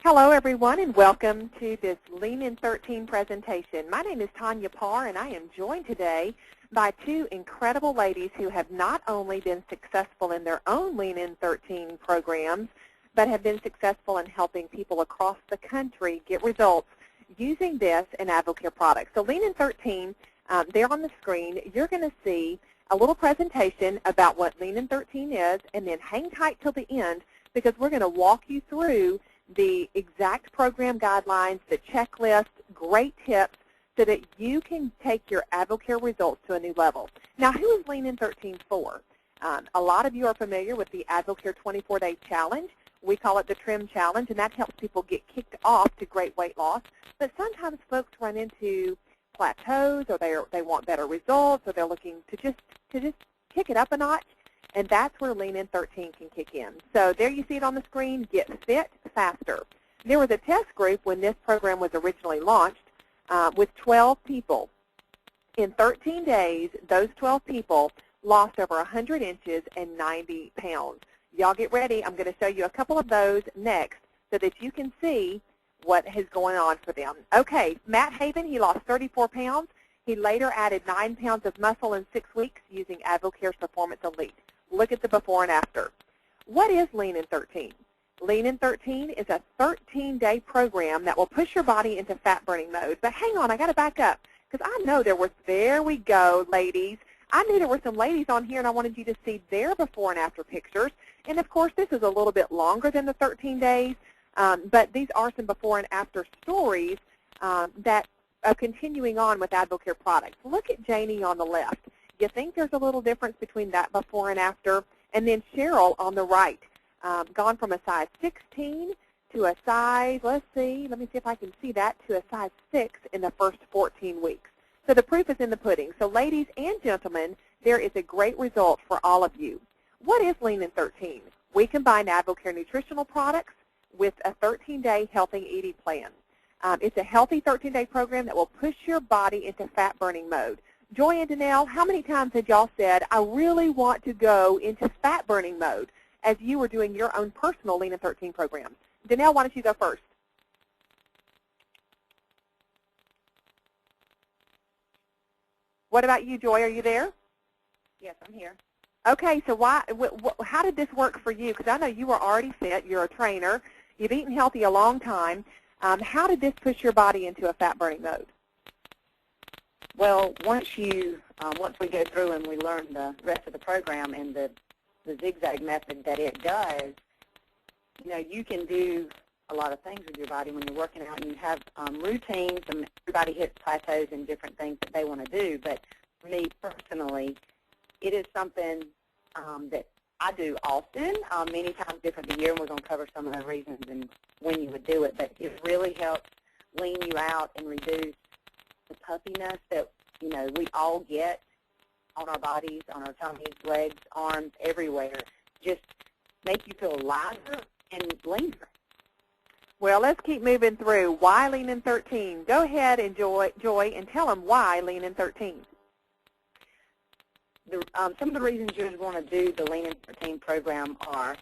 Hello, everyone, and welcome to this Lean in 13 presentation. My name is Tonja Parr, and I am joined today by two incredible ladies who have not only been successful in their own Lean in 13 programs, but have been successful in helping people across the country get results using this and AdvoCare products. So Lean in 13, there on the screen, you're going to see a little presentation about what Lean in 13 is, and then hang tight till the end because we're going to walk you through the exact program guidelines, the checklist, great tips, so that you can take your AdvoCare results to a new level. Now, who is Lean in 13 for? A lot of you are familiar with the AdvoCare 24-day challenge. We call it the Trim Challenge, and that helps people get kicked off to great weight loss. But sometimes folks run into plateaus, or they want better results, or they're looking to just kick it up a notch. And that's where Lean in 13 can kick in. So there you see it on the screen, Get Fit Faster. There was a test group when this program was originally launched with 12 people. In 13 days, those 12 people lost over 100 inches and 90 pounds. Y'all get ready. I'm going to show you a couple of those next so that you can see what is going on for them. Okay, Matt Haven, he lost 34 pounds. He later added 9 pounds of muscle in 6 weeks using AdvoCare's Performance Elite. Look at the before and after. What is Lean in 13? Lean in 13 is a 13-day program that will push your body into fat-burning mode. But hang on, I got to back up because I know there we go, ladies. I knew there were some ladies on here, and I wanted you to see their before and after pictures. And, of course, this is a little bit longer than the 13 days, but these are some before and after stories that are continuing on with AdvoCare products. Look at Janie on the left. You think there's a little difference between that before and after? And then Cheryl on the right, gone from a size 16 to a size, let me see if I can see that, to a size 6 in the first 14 weeks. So the proof is in the pudding. So ladies and gentlemen, there is a great result for all of you. What is Lean in 13? We combine AdvoCare nutritional products with a 13-day healthy eating plan. It's a healthy 13-day program that will push your body into fat-burning mode. Joy and Danelle, how many times had y'all said, I really want to go into fat-burning mode as you were doing your own personal Lean in 13 program? Danelle, why don't you go first? What about you, Joy? Are you there? Yes, I'm here. Okay, so how did this work for you? Because I know you were already fit. You're a trainer. You've eaten healthy a long time. How did this push your body into a fat-burning mode? Well, once we go through and we learn the rest of the program and the zigzag method that it does, you can do a lot of things with your body when you're working out, and you have routines, and everybody hits plateaus and different things that they want to do. But for me personally, it is something that I do often, many times different the year, and we're going to cover some of the reasons and when you would do it. But it really helps lean you out and reduce the puffiness that, we all get on our bodies, on our tummies, legs, arms, everywhere. Just make you feel lighter and leaner. Well, let's keep moving through. Why Lean in 13? Go ahead and Joy, and tell them why Lean in 13. Some of the reasons you would want to do the Lean in 13 program are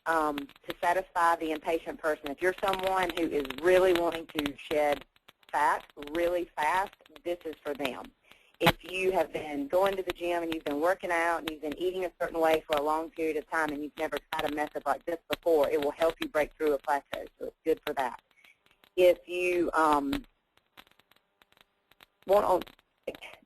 to satisfy the impatient person. If you're someone who is really wanting to shed fat really fast, this is for them. If you have been going to the gym and you've been working out and you've been eating a certain way for a long period of time and you've never tried a method like this before, it will help you break through a plateau, so it's good for that. If you want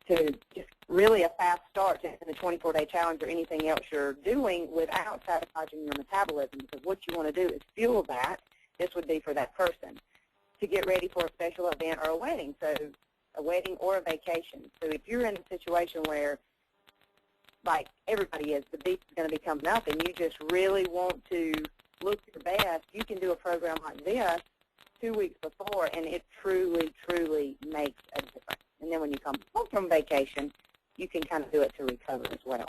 to just really a fast start in the 24-day challenge or anything else you're doing without sabotaging your metabolism, because what you want to do is fuel that, this would be for that person, to get ready for a special event or a wedding. So a wedding or a vacation. So if you're in a situation where, like everybody is, the beach is going to be coming up and you just really want to look your best, you can do a program like this 2 weeks before, and it truly, truly makes a difference. And then when you come home from vacation, you can kind of do it to recover as well.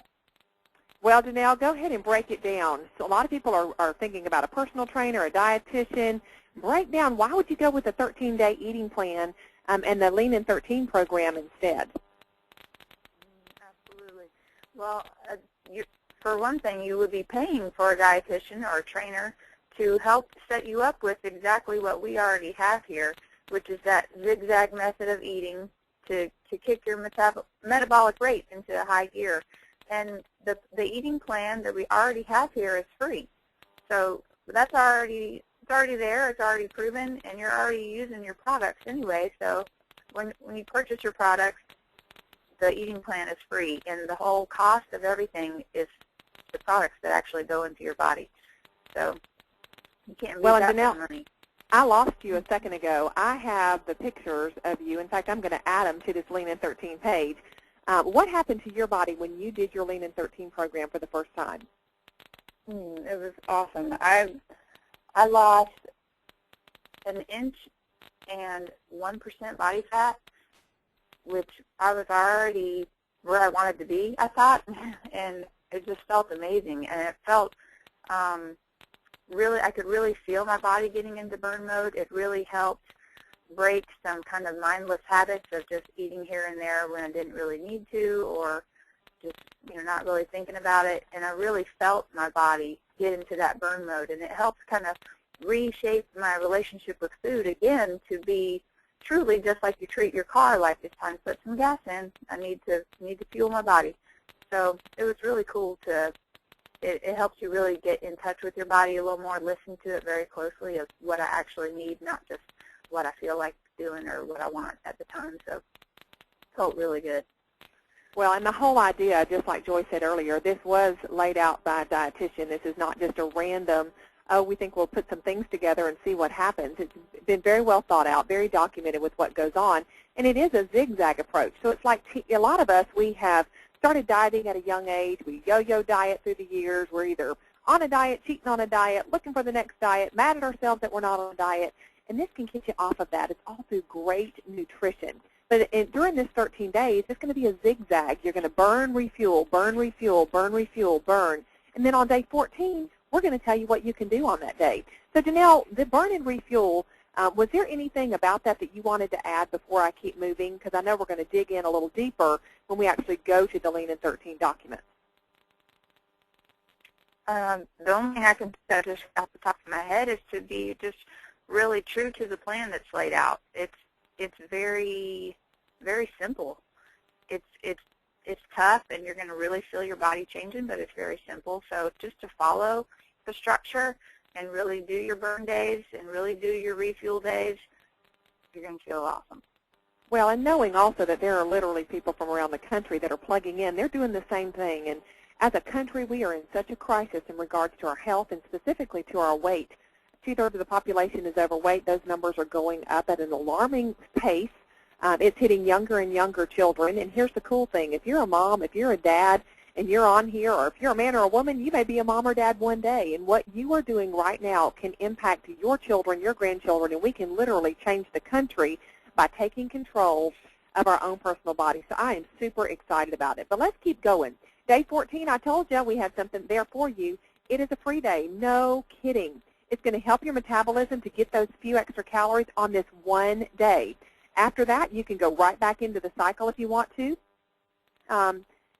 Well, Danelle, go ahead and break it down. So a lot of people are thinking about a personal trainer, a dietitian. Break down, why would you go with a 13-day eating plan and the Lean in 13 program instead? Absolutely. Well, for one thing, you would be paying for a dietitian or a trainer to help set you up with exactly what we already have here, which is that zigzag method of eating to kick your metabolic rate into a high gear. And the eating plan that we already have here is free. So that's already there, it's already proven, and you're already using your products anyway. So when you purchase your products, the eating plan is free, and the whole cost of everything is the products that actually go into your body. So you can't beat that Danelle, for money. I lost you a second ago. I have the pictures of you. In fact, I'm going to add them to this Lean in 13 page. What happened to your body when you did your Lean in 13 program for the first time? It was awesome. I lost 1 inch and 1% body fat, which I was already where I wanted to be, I thought, and it just felt amazing. And it felt really, I could really feel my body getting into burn mode. It really helped break some kind of mindless habits of just eating here and there when I didn't really need to, or just not really thinking about it. And I really felt my body get into that burn mode, and it helped kind of reshape my relationship with food again to be truly just like you treat your car, like it's time to put some gas in. I need to fuel my body. So it was really cool to. It helps you really get in touch with your body a little more, listen to it very closely of what I actually need, not just what I feel like doing or what I want at the time. So it felt really good. Well, and the whole idea, just like Joy said earlier, this was laid out by a dietitian. This is not just a random, oh, we think we'll put some things together and see what happens. It's been very well thought out, very documented with what goes on, and it is a zigzag approach. So it's like a lot of us, we have started dieting at a young age. We yo-yo diet through the years. We're either on a diet, cheating on a diet, looking for the next diet, mad at ourselves that we're not on a diet, and this can get you off of that. It's all through great nutrition. But during this 13 days, it's going to be a zigzag. You're going to burn, refuel, burn, refuel, burn, refuel, burn. And then on day 14, we're going to tell you what you can do on that day. So, Danelle, the burn and refuel, was there anything about that you wanted to add before I keep moving? Because I know we're going to dig in a little deeper when we actually go to the Lean in 13 document. The only thing I can say just off the top of my head is to be just really true to the plan that's laid out. It's very, very simple. It's tough, and you're going to really feel your body changing, but it's very simple. So just to follow the structure and really do your burn days and really do your refuel days, you're going to feel awesome. Well, and knowing also that there are literally people from around the country that are plugging in, they're doing the same thing. And as a country, we are in such a crisis in regards to our health and specifically to our weight. 2/3 of the population is overweight. Those numbers are going up at an alarming pace. It's hitting younger and younger children. And here's the cool thing. If you're a mom, if you're a dad, and you're on here, or if you're a man or a woman, you may be a mom or dad one day. And what you are doing right now can impact your children, your grandchildren, and we can literally change the country by taking control of our own personal body. So I am super excited about it. But let's keep going. Day 14, I told you we had something there for you. It is a free day. No kidding. It's going to help your metabolism to get those few extra calories on this one day. After that, you can go right back into the cycle if you want to,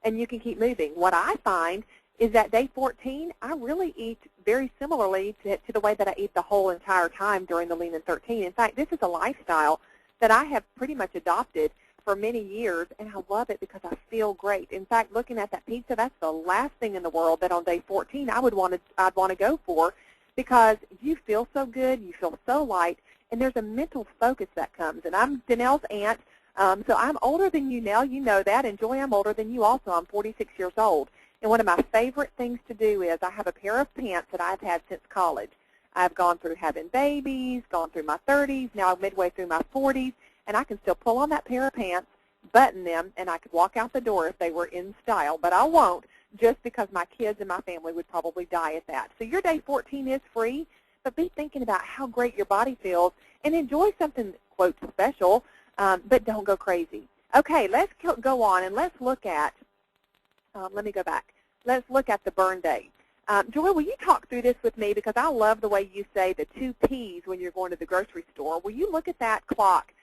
and you can keep moving. What I find is that day 14, I really eat very similarly to the way that I eat the whole entire time during the Lean in 13. In fact, this is a lifestyle that I have pretty much adopted for many years, and I love it because I feel great. In fact, looking at that pizza, that's the last thing in the world that on day 14 I'd want to go for, because you feel so good, you feel so light, and there's a mental focus that comes. And I'm Danelle's aunt, so I'm older than you now. You know that. And Joy, I'm older than you also. I'm 46 years old. And one of my favorite things to do is I have a pair of pants that I've had since college. I've gone through having babies, gone through my 30s, now midway through my 40s, and I can still pull on that pair of pants, button them, and I could walk out the door if they were in style. But I won't, just because my kids and my family would probably die at that. So your day 14 is free, but be thinking about how great your body feels and enjoy something, quote, special, but don't go crazy. Okay, let's go on and let's look at, let me go back. Let's look at the burn day. Joy, will you talk through this with me? Because I love the way you say the 2 Ps when you're going to the grocery store. Will you look at that clock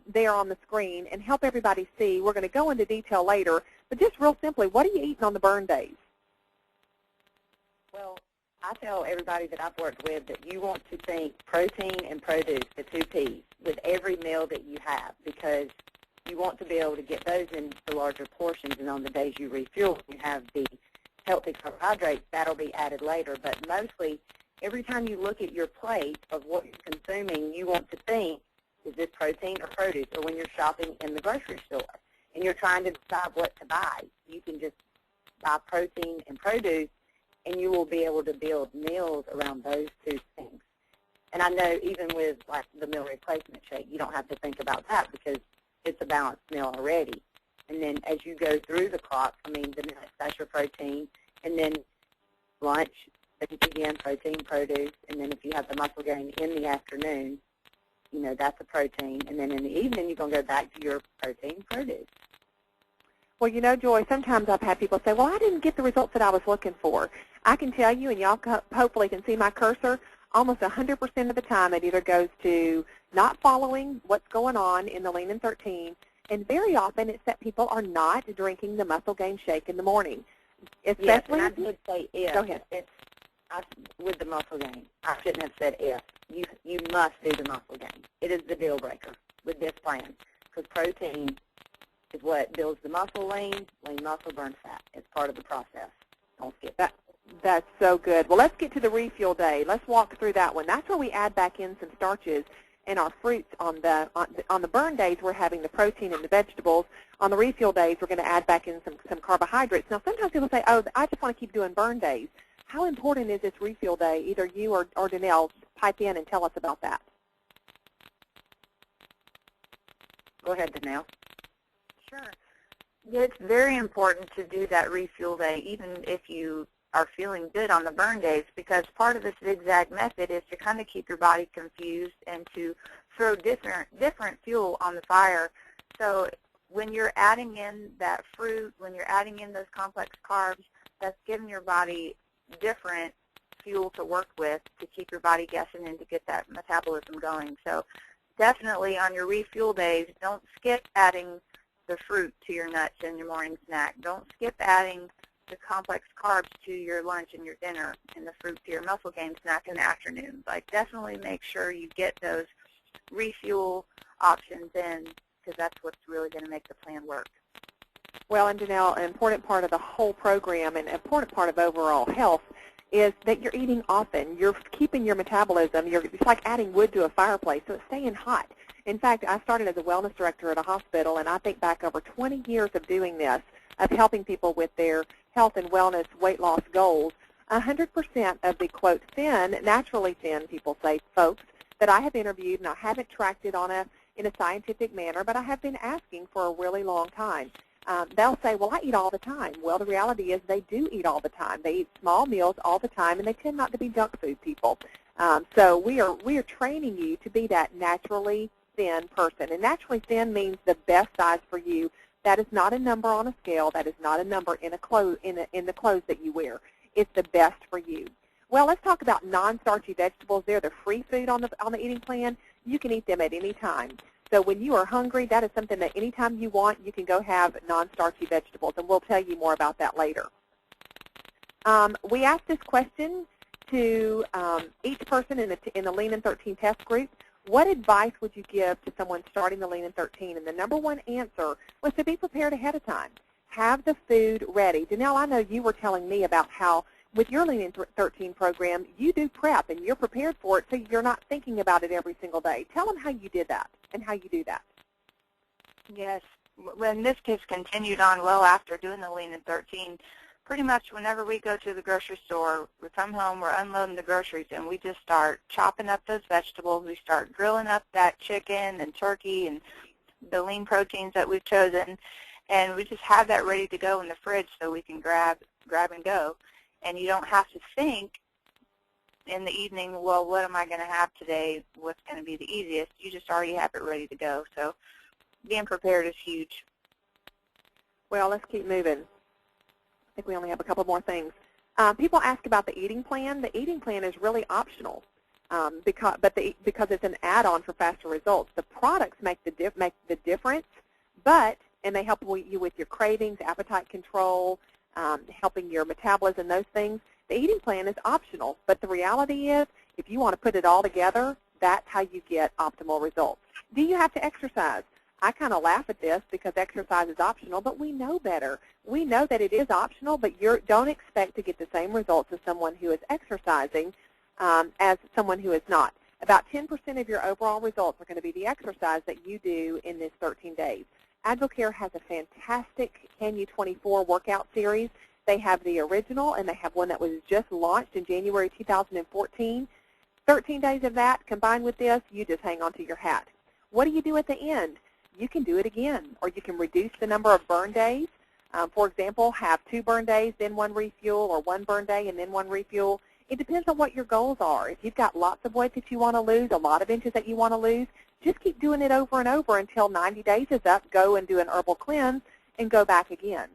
there on the screen and help everybody see? We're going to go into detail later, but just real simply, what are you eating on the burn days? Well, I tell everybody that I've worked with that you want to think protein and produce, the two Ps, with every meal that you have, because you want to be able to get those in the larger portions, and on the days you refuel, you have the healthy carbohydrates, that'll be added later. But mostly, every time you look at your plate of what you're consuming, you want to think, is this protein or produce? Or when you're shopping in the grocery store and you're trying to decide what to buy, you can just buy protein and produce, and you will be able to build meals around those two things. And I know even with like the meal replacement shake, you don't have to think about that because it's a balanced meal already. And then as you go through the clock, I mean, the minutes, that's your protein, and then lunch, again, protein, produce, and then if you have the muscle gain in the afternoon, you know, that's a protein. And then in the evening, you're going to go back to your protein, produce. Well, you know, Joy, sometimes I've had people say, well, I didn't get the results that I was looking for. I can tell you, and y'all hopefully can see my cursor, almost 100% of the time it either goes to not following what's going on in the Lean in 13, and very often it's that people are not drinking the muscle gain shake in the morning. Especially, yes, and I would say if. Go ahead. With the muscle gain, I shouldn't have said if. You must do the muscle gain. It is the deal breaker with this plan, because protein is what builds the muscle. Lean muscle burns fat. It's part of the process. Don't skip that. That's so good. Well, let's get to the refuel day. Let's walk through that one. That's where we add back in some starches and our fruits. On the burn days, we're having the protein and the vegetables. On the refuel days, we're going to add back in some carbohydrates. Now, sometimes people say, oh, I just want to keep doing burn days. How important is this refuel day? Either you or Danelle pipe in and tell us about that. Go ahead, Danelle. Sure. It's very important to do that refuel day, even if you are feeling good on the burn days, because part of the zigzag method is to kind of keep your body confused and to throw different fuel on the fire. So when you're adding in that fruit, when you're adding in those complex carbs, that's giving your body different fuel to work with to keep your body guessing and to get that metabolism going. So definitely on your refuel days, don't skip adding the fruit to your nuts and your morning snack. Don't skip adding the complex carbs to your lunch and your dinner, and the fruit to your muscle gain snack in the afternoon. Like, definitely make sure you get those refuel options in, because that's what's really going to make the plan work. Well, and Danelle, an important part of the whole program and an important part of overall health is that you're eating often. You're keeping your metabolism. It's like adding wood to a fireplace, so it's staying hot. In fact, I started as a wellness director at a hospital, and I think back over 20 years of doing this, of helping people with their health and wellness weight loss goals. 100% of the, quote, thin, naturally thin, people say, folks, that I have interviewed, and I haven't tracked it in a scientific manner, but I have been asking for a really long time. They'll say, well, I eat all the time. Well, the reality is they do eat all the time. They eat small meals all the time, and they tend not to be junk food people. So we are training you to be that naturally thin person. And naturally thin means the best size for you. That is not a number on a scale. That is not a number in the clothes that you wear. It's the best for you. Well, let's talk about non-starchy vegetables. They're the free food on the eating plan. You can eat them at any time. So when you are hungry, that is something that anytime you want, you can go have non-starchy vegetables, and we'll tell you more about that later. We asked this question to each person in the Lean in 13 test group. What advice would you give to someone starting the Lean in 13? And the number one answer was to be prepared ahead of time. Have the food ready. Danelle, I know you were telling me about how with your Lean in 13 program, you do prep and you're prepared for it, so you're not thinking about it every single day. Tell them how you did that and how you do that. Yes. When this has continued on well after doing the Lean in 13, pretty much whenever we go to the grocery store, we come home, we're unloading the groceries, and we just start chopping up those vegetables. We start grilling up that chicken and turkey and the lean proteins that we've chosen, and we just have that ready to go in the fridge so we can grab and go. And you don't have to think in the evening, well, what am I going to have today? What's going to be the easiest? You just already have it ready to go. So being prepared is huge. Well, let's keep moving. I think we only have a couple more things. People ask about the eating plan. The eating plan is really optional because it's an add-on for faster results. The products make the difference, and they help you with your cravings, appetite control, helping your metabolism, those things. The eating plan is optional, but the reality is if you want to put it all together, that's how you get optimal results. Do you have to exercise? I kind of laugh at this because exercise is optional, but we know better. We know that it is optional, but don't expect to get the same results as someone who is exercising as someone who is not. About 10% of your overall results are going to be the exercise that you do in this 13 days. AdvoCare has a fantastic Can You 24 workout series. They have the original, and they have one that was just launched in January 2014. 13 days of that combined with this, you just hang on to your hat. What do you do at the end? You can do it again, or you can reduce the number of burn days. For example, have 2 burn days, then 1 refuel, or 1 burn day and then 1 refuel. It depends on what your goals are. If you've got lots of weight that you want to lose, a lot of inches that you want to lose, just keep doing it over and over until 90 days is up. Go and do an herbal cleanse and go back again.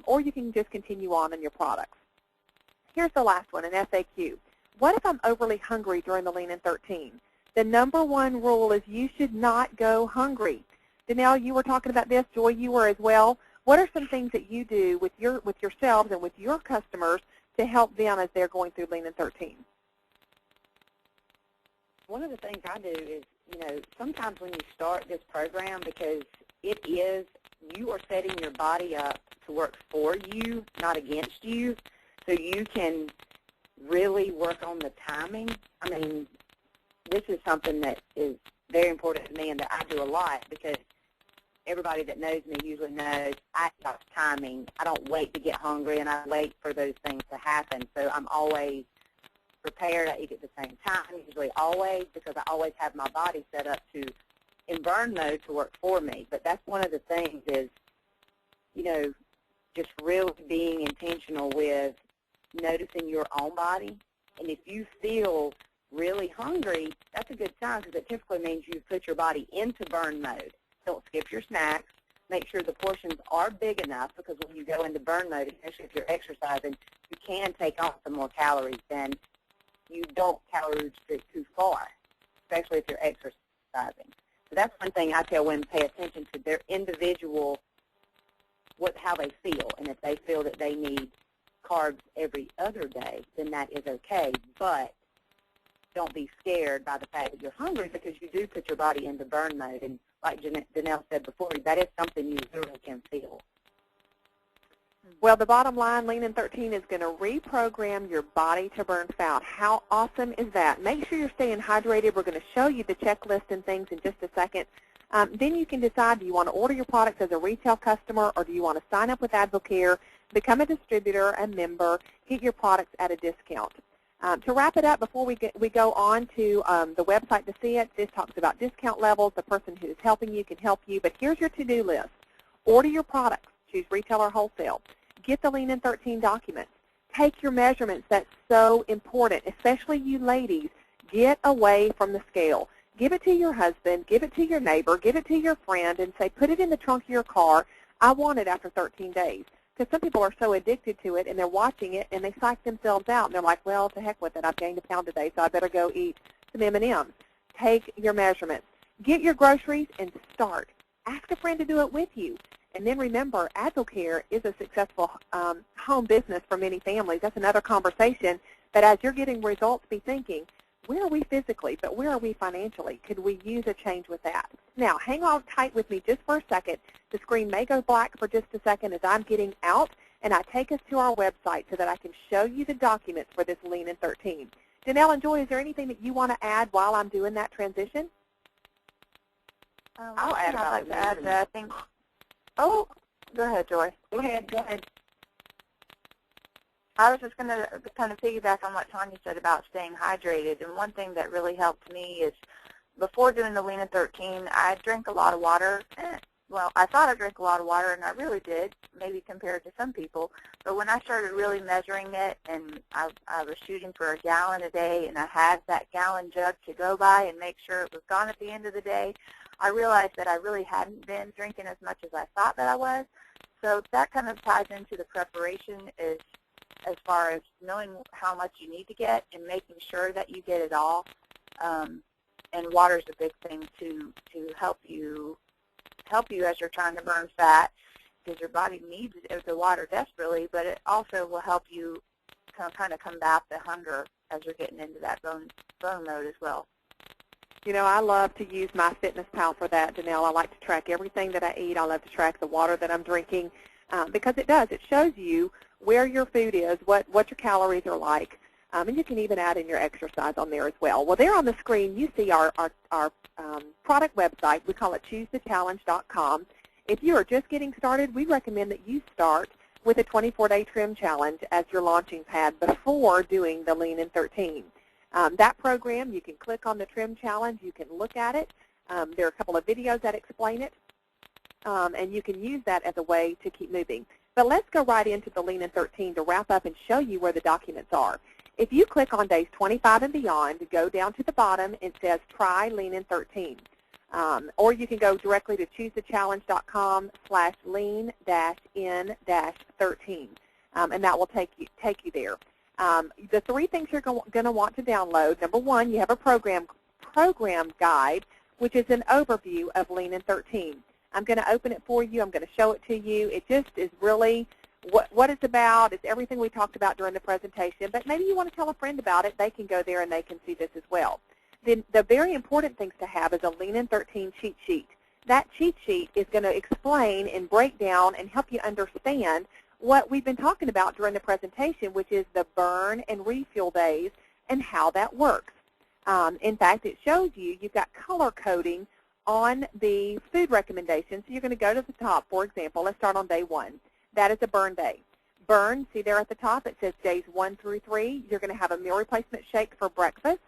Or you can just continue on in your products. Here's the last one, an FAQ. What if I'm overly hungry during the Lean in 13? The number 1 rule is you should not go hungry. Danelle, you were talking about this. Joy, you were as well. What are some things that you do with yourselves and with your customers to help them as they're going through Lean in 13? One of the things I do is, sometimes when you start this program, because you are setting your body up to work for you, not against you, so you can really work on the timing. I mean, this is something that is very important to me and that I do a lot because everybody that knows me usually knows I have timing. I don't wait to get hungry, and I wait for those things to happen. So I'm always prepared. I eat at the same time, usually always, because I always have my body set up in burn mode to work for me. But that's one of the things is, just really being intentional with noticing your own body. And if you feel really hungry, that's a good sign because it typically means you've put your body into burn mode. Don't skip your snacks. Make sure the portions are big enough because when you go into burn mode, especially if you're exercising, you can take on some more calories than you don't calorie restrict too far, especially if you're exercising. So that's one thing I tell women, pay attention to their individual, how they feel. And if they feel that they need carbs every other day, then that is okay. But don't be scared by the fact that you're hungry because you do put your body into burn mode. And like Danelle said before, that is something you really can feel. Well, the bottom line, Lean in 13 is going to reprogram your body to burn fat. How awesome is that? Make sure you're staying hydrated. We're going to show you the checklist and things in just a second. Then you can decide, do you want to order your products as a retail customer or do you want to sign up with AdvoCare, become a distributor, a member, get your products at a discount. To wrap it up, before we go on to the website to see it, this talks about discount levels. The person who is helping you can help you. But here's your to-do list. Order your products. Choose retail or wholesale. Get the Lean in 13 documents. Take your measurements. That's so important, especially you ladies. Get away from the scale. Give it to your husband. Give it to your neighbor. Give it to your friend and say, put it in the trunk of your car. I want it after 13 days. Because some people are so addicted to it, and they're watching it, and they psych themselves out, and they're like, well, to heck with it. I've gained a pound today, so I better go eat some M&Ms. Take your measurements. Get your groceries and start. Ask a friend to do it with you. And then remember, AdvoCare is a successful home business for many families. That's another conversation. But as you're getting results, be thinking, where are we physically, but where are we financially? Could we use a change with that? Now, hang on tight with me just for a second. The screen may go black for just a second as I'm getting out, and I take us to our website so that I can show you the documents for this Lean in 13. Danelle and Joy, is there anything that you want to add while I'm doing that transition? I'll add about that. I think. Oh, go ahead, Joy. Go ahead. I was just going to kind of piggyback on what Tonja said about staying hydrated. And one thing that really helped me is before doing the Lean in 13, I drank a lot of water. Well, I thought I drank a lot of water, and I really did, maybe compared to some people. But when I started really measuring it, and I was shooting for a gallon a day, and I had that gallon jug to go by and make sure it was gone at the end of the day, I realized that I really hadn't been drinking as much as I thought that I was. So that kind of ties into the preparation as far as knowing how much you need to get and making sure that you get it all. And water is a big thing to help you as you're trying to burn fat, because your body needs the water desperately, but it also will help you kind of combat the hunger as you're getting into that bone mode as well. You know, I love to use my Fitness Pal for that, Danelle. I like to track everything that I eat. I love to track the water that I'm drinking because it does. It shows you where your food is, what your calories are like, and you can even add in your exercise on there as well. Well, there on the screen you see our product website. We call it choosethechallenge.com. If you are just getting started, we recommend that you start with a 24-day trim challenge as your launching pad before doing the Lean in 13. That program, you can click on the trim challenge. You can look at it. There are a couple of videos that explain it, and you can use that as a way to keep moving. But let's go right into the Lean in 13 to wrap up and show you where the documents are. If you click on days 25 and beyond, go down to the bottom, it says Try Lean in 13. Or you can go directly to choosethechallenge.com/lean-in-13, and that will take you there. The three things you're going to want to download, number one, you have a program guide, which is an overview of Lean in 13. I'm going to open it for you. I'm going to show it to you. It just is really what it's about. It's everything we talked about during the presentation, but maybe you want to tell a friend about it. They can go there and they can see this as well. Then the very important things to have is a Lean in 13 cheat sheet. That cheat sheet is going to explain and break down and help you understand what we've been talking about during the presentation, which is the burn and refuel days and how that works. In fact, it shows you've got color coding on the food recommendations. So you're going to go to the top, for example. Let's start on day 1. That is a burn day. Burn, see there at the top, it says days 1 through 3. You're going to have a meal replacement shake for breakfast.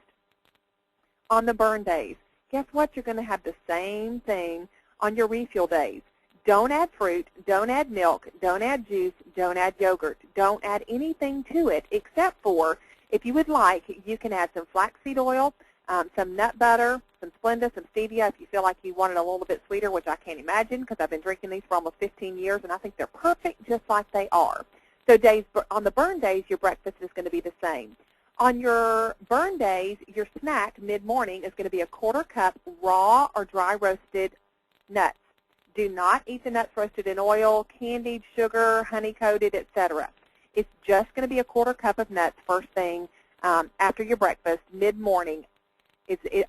On the burn days, guess what? You're going to have the same thing on your refuel days. Don't add fruit, don't add milk, don't add juice, don't add yogurt. Don't add anything to it except for, if you would like, you can add some flaxseed oil, some nut butter, some Splenda, some stevia if you feel like you want it a little bit sweeter, which I can't imagine because I've been drinking these for almost 15 years, and I think they're perfect just like they are. So on the burn days, your breakfast is going to be the same. On your burn days, your snack mid-morning is going to be a 1/4 cup raw or dry roasted nuts. Do not eat the nuts roasted in oil, candied, sugar, honey-coated, etc. It's just going to be a 1/4 cup of nuts first thing after your breakfast mid-morning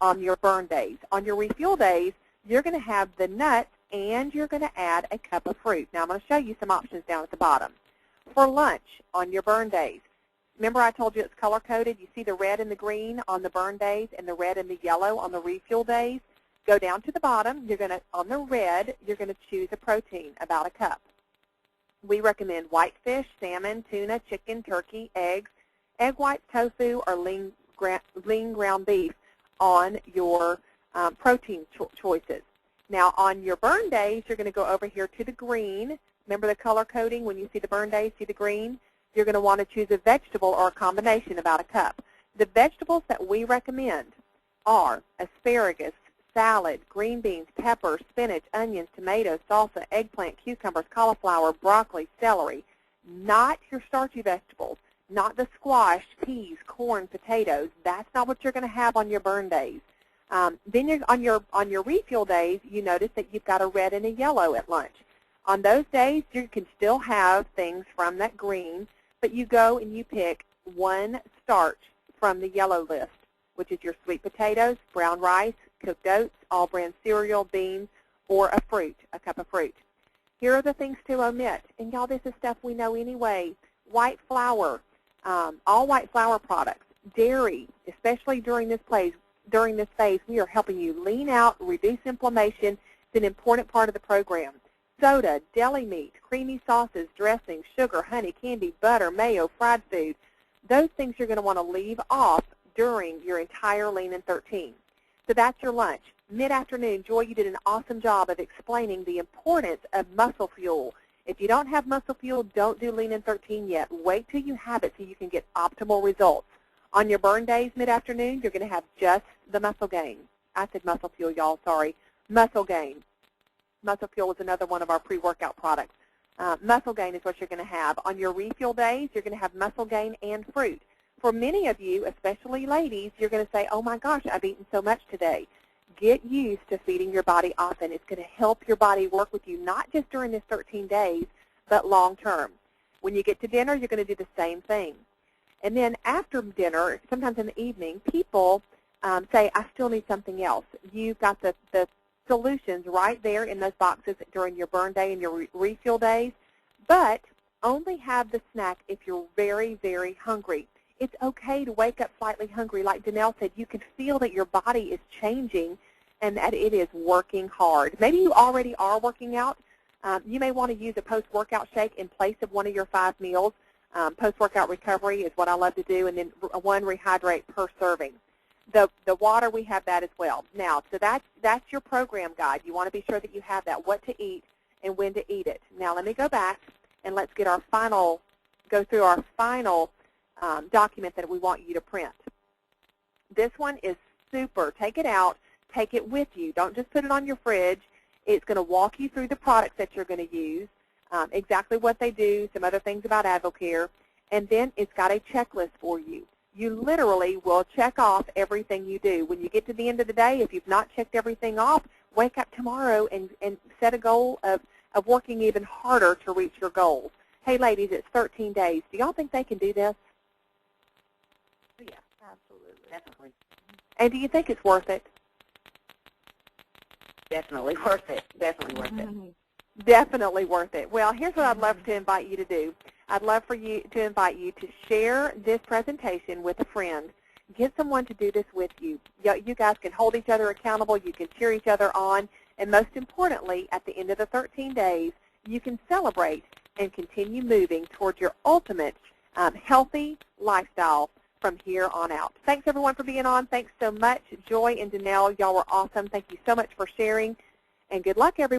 on your burn days. On your refuel days, you're going to have the nuts and you're going to add a cup of fruit. Now, I'm going to show you some options down at the bottom. For lunch on your burn days, remember I told you it's color-coded? You see the red and the green on the burn days and the red and the yellow on the refuel days? Go down to the bottom. You're going to, on the red, you're going to choose a protein, about a cup. We recommend whitefish, salmon, tuna, chicken, turkey, eggs, egg whites, tofu, or lean ground beef on your protein choices. Now, on your burn days, you're going to go over here to the green. Remember the color coding? When you see the burn days, see the green? You're going to want to choose a vegetable or a combination, about a cup. The vegetables that we recommend are asparagus, salad, green beans, peppers, spinach, onions, tomatoes, salsa, eggplant, cucumbers, cauliflower, broccoli, celery. Not your starchy vegetables, not the squash, peas, corn, potatoes. That's not what you're going to have on your burn days. Then on your refuel days, you notice that you've got a red and a yellow at lunch. On those days, you can still have things from that green, but you go and you pick one starch from the yellow list, which is your sweet potatoes, brown rice, cooked oats, all bran cereal, beans, or a fruit, a cup of fruit. Here are the things to omit. And y'all, this is stuff we know anyway. White flour, all white flour products, dairy, especially during this phase, we are helping you lean out, reduce inflammation. It's an important part of the program. Soda, deli meat, creamy sauces, dressings, sugar, honey, candy, butter, mayo, fried food. Those things you're going to want to leave off during your entire Lean in 13. So that's your lunch. Mid-afternoon, Joy, you did an awesome job of explaining the importance of muscle fuel. If you don't have muscle fuel, don't do Lean in 13 yet. Wait till you have it so you can get optimal results. On your burn days mid-afternoon, you're going to have just the muscle gain. I said muscle fuel, y'all, sorry. Muscle gain. Muscle fuel is another one of our pre-workout products. Muscle gain is what you're going to have. On your refuel days, you're going to have muscle gain and fruit. For many of you, especially ladies, you're going to say, oh my gosh, I've eaten so much today. Get used to feeding your body often. It's going to help your body work with you, not just during this 13 days, but long term. When you get to dinner, you're going to do the same thing. And then after dinner, sometimes in the evening, people say, I still need something else. You've got the solutions right there in those boxes during your burn day and your refuel days, but only have the snack if you're very, very hungry. It's okay to wake up slightly hungry. Like Danelle said, you can feel that your body is changing and that it is working hard. Maybe you already are working out. You may want to use a post-workout shake in place of one of your 5 meals. Post-workout recovery is what I love to do, and then 1 rehydrate per serving. The water, we have that as well. Now, so that's your program guide. You want to be sure that you have that, what to eat and when to eat it. Now, let me go back and let's get go through our final document that we want you to print. This one is super. Take it out. Take it with you. Don't just put it on your fridge. It's going to walk you through the products that you're going to use, exactly what they do, some other things about AdvoCare, and then it's got a checklist for you. You literally will check off everything you do. When you get to the end of the day, if you've not checked everything off, wake up tomorrow and set a goal of working even harder to reach your goals. Hey, ladies, it's 13 days. Do y'all think they can do this? Yeah, absolutely. Definitely. And do you think it's worth it? Definitely worth it. Definitely worth it. Definitely worth it. Well, here's what I'd love to invite you to do. I'd love for you to invite you to share this presentation with a friend. Get someone to do this with you. You guys can hold each other accountable. You can cheer each other on. And most importantly, at the end of the 13 days, you can celebrate and continue moving towards your ultimate healthy lifestyle from here on out. Thanks, everyone, for being on. Thanks so much. Joy and Danelle, y'all were awesome. Thank you so much for sharing. And good luck, everyone.